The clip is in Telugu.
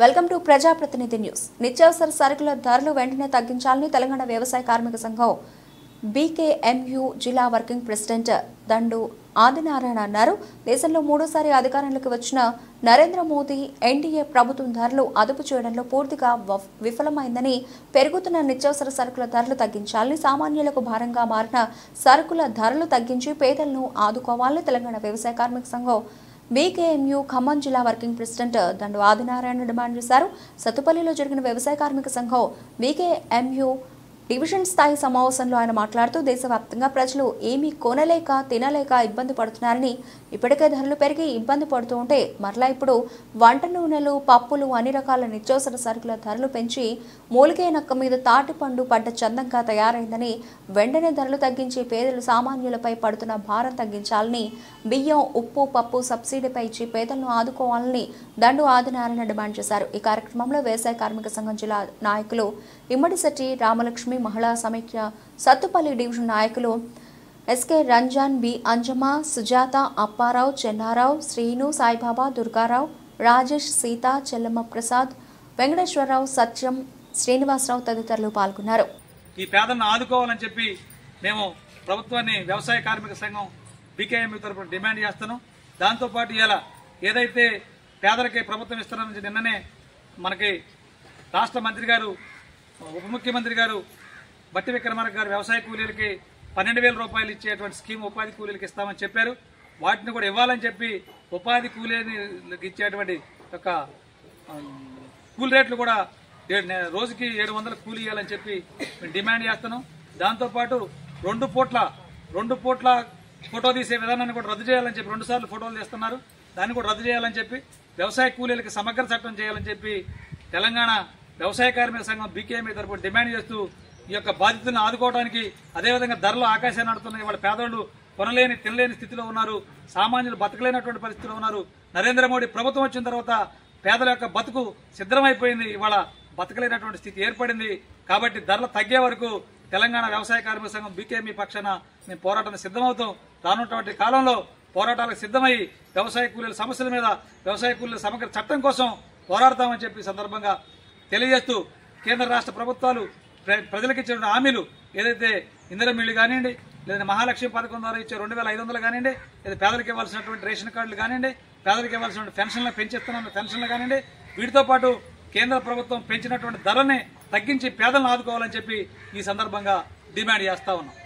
వెల్కమ్ టు ప్రజాప్రతినిధి న్యూస్. నిత్యావసర సరుకుల ధరలు వెంటనే తగ్గించాలని తెలంగాణ వ్యవసాయ కార్మిక సంఘం బీకేఎంయూ జిల్లా వర్కింగ్ ప్రెసిడెంట్ దండు ఆదినారాయణ అన్నారు. దేశంలో మూడోసారి అధికారంలోకి వచ్చిన నరేంద్ర మోదీ ఎన్డీఏ ప్రభుత్వం ధరలు అదుపు చేయడంలో పూర్తిగా విఫలమైందని, పెరుగుతున్న నిత్యావసర సరుకుల ధరలు తగ్గించాలని, సామాన్యులకు భారంగా మారిన సరుకుల ధరలు తగ్గించి పేదలను ఆదుకోవాలని తెలంగాణ వ్యవసాయ కార్మిక సంఘం బీకేఎంయూ ఖమ్మం జిల్లా వర్కింగ్ ప్రెసిడెంట్ దండు ఆదినారాయణ డిమాండ్ చేశారు. సత్తుపల్లిలో జరిగిన వ్యవసాయ కార్మిక సంఘం బీకేఎంయూ డివిజన్ స్థాయి సమావేశంలో ఆయన మాట్లాడుతూ దేశవ్యాప్తంగా ప్రజలు ఏమీ కొనలేక తినలేక ఇబ్బంది పడుతున్నారని, ఇప్పటికే ధరలు పెరిగి ఇబ్బంది పడుతూ ఉంటే మరలా ఇప్పుడు వంట నూనెలు, పప్పులు, అన్ని రకాల నిత్యావసర సరుకుల ధరలు పెంచి మూలిగే నక్క మీద తాటిపండు పడ్డ చందంగా తయారైందని, వెంటనే ధరలు తగ్గించి పేదలు సామాన్యులపై పడుతున్న భారం తగ్గించాలని, బియ్యం, ఉప్పు, పప్పు సబ్సిడీపై ఇచ్చి పేదలను ఆదుకోవాలని దండు ఆదినారాయణ డిమాండ్ చేశారు. ఈ కార్యక్రమంలో వ్యవసాయ కార్మిక సంఘం జిల్లా నాయకులు ఇమ్మడిశెట్టి రామలక్ష్మి, మహిళా సమైక్య సత్తుపల్లి డివిజన్ నాయకులు ఎస్కే రంజాన్, బి అంజమ్మ, సుజాత, అప్పారావు, చెన్నారావు, శ్రీను, సాయిబాబా, దుర్గారావు, రాజేష్, సీత, చెల్లమ్మ ప్రసాద్, వెంకటేశ్వరరావు, సత్యం, శ్రీనివాసరావు తదితరులు పాల్గొన్నారు. ఈ పేదలను ఆదుకోవాలని చెప్పి మేము ప్రభుత్వాన్ని వ్యవసాయ కార్మిక సంఘం బీకేఎంయూ తరఫున డిమాండ్ చేస్తున్నాం. దాంతోపాటు ఇలా ఏదైతే పేదలకి ప్రభుత్వం ఇస్తున్నారని నిన్ననే మనకి రాష్ట్ర మంత్రి గారు, ఉప ముఖ్యమంత్రి గారు బట్టి విక్రమార్క గారు వ్యవసాయ కూలీలకి 12,000 రూపాయలు ఇచ్చేటువంటి స్కీమ్ ఉపాధి కూలీలకు ఇస్తామని చెప్పారు. వాటిని కూడా ఇవ్వాలని చెప్పి ఉపాధి కూలీలకు ఇచ్చేటువంటి ఒక కూలి రేట్లు కూడా రోజుకి 700 కూలీ ఇవ్వాలని చెప్పి మేము డిమాండ్ చేస్తున్నాం. దాంతోపాటు రెండు పూట్ల ఫోటో తీసే విధానాన్ని కూడా రద్దు చేయాలని చెప్పి 2 సార్లు ఫోటోలు తీస్తున్నారు. దాన్ని కూడా రద్దు చేయాలని చెప్పి వ్యవసాయ కూలీలకి సమగ్ర చట్టం చేయాలని చెప్పి తెలంగాణ వ్యవసాయ కార్మిక సంఘం బీకేఎంయూ తరపున డిమాండ్ చేస్తూ ఈ యొక్క బాధితులను ఆదుకోవడానికి, అదేవిధంగా ధరలు ఆకాశాన్ని నడుతున్నాయి. వాళ్ళ పేదోళ్లు కొనలేని తినలేని స్థితిలో ఉన్నారు, సామాన్యులు బతకలేనటువంటి పరిస్థితిలో ఉన్నారు. నరేంద్ర మోడీ ప్రభుత్వం వచ్చిన తర్వాత పేదల యొక్క బతుకు సిద్ధమైపోయింది, ఇవాళ బతకలేనటువంటి స్థితి ఏర్పడింది. కాబట్టి ధరలు తగ్గే వరకు తెలంగాణ వ్యవసాయ కార్మిక సంఘం బీకేఎంయూ పక్షాన మేము పోరాటానికి సిద్ధమవుతాం. రానున్నటువంటి కాలంలో పోరాటాలకు సిద్ధమై వ్యవసాయ కూలీల సమస్యల మీద, వ్యవసాయ కూలీల సమగ్ర చట్టం కోసం పోరాడతామని చెప్పి సందర్భంగా తెలియజేస్తూ, కేంద్ర రాష్ట్ర ప్రభుత్వాలు ప్రజలకు ఇచ్చిన హామీలు ఏదైతే ఇందిరమ్మ ఇళ్లు కానివ్వండి, లేదా మహాలక్ష్మి పథకం ద్వారా ఇచ్చే 2,500 కానివ్వండి, లేదా పేదలకు ఇవ్వాల్సినటువంటి రేషన్ కార్డులు కానివ్వండి, పేదలకు ఇవ్వాల్సిన పెన్షన్లు పెంచేస్తున్న పెన్షన్లు కానివ్వండి, వీటితో పాటు కేంద్ర ప్రభుత్వం పెంచినటువంటి ధరని తగ్గించి పేదలను ఆదుకోవాలని చెప్పి ఈ సందర్భంగా డిమాండ్ చేస్తా ఉన్నాం.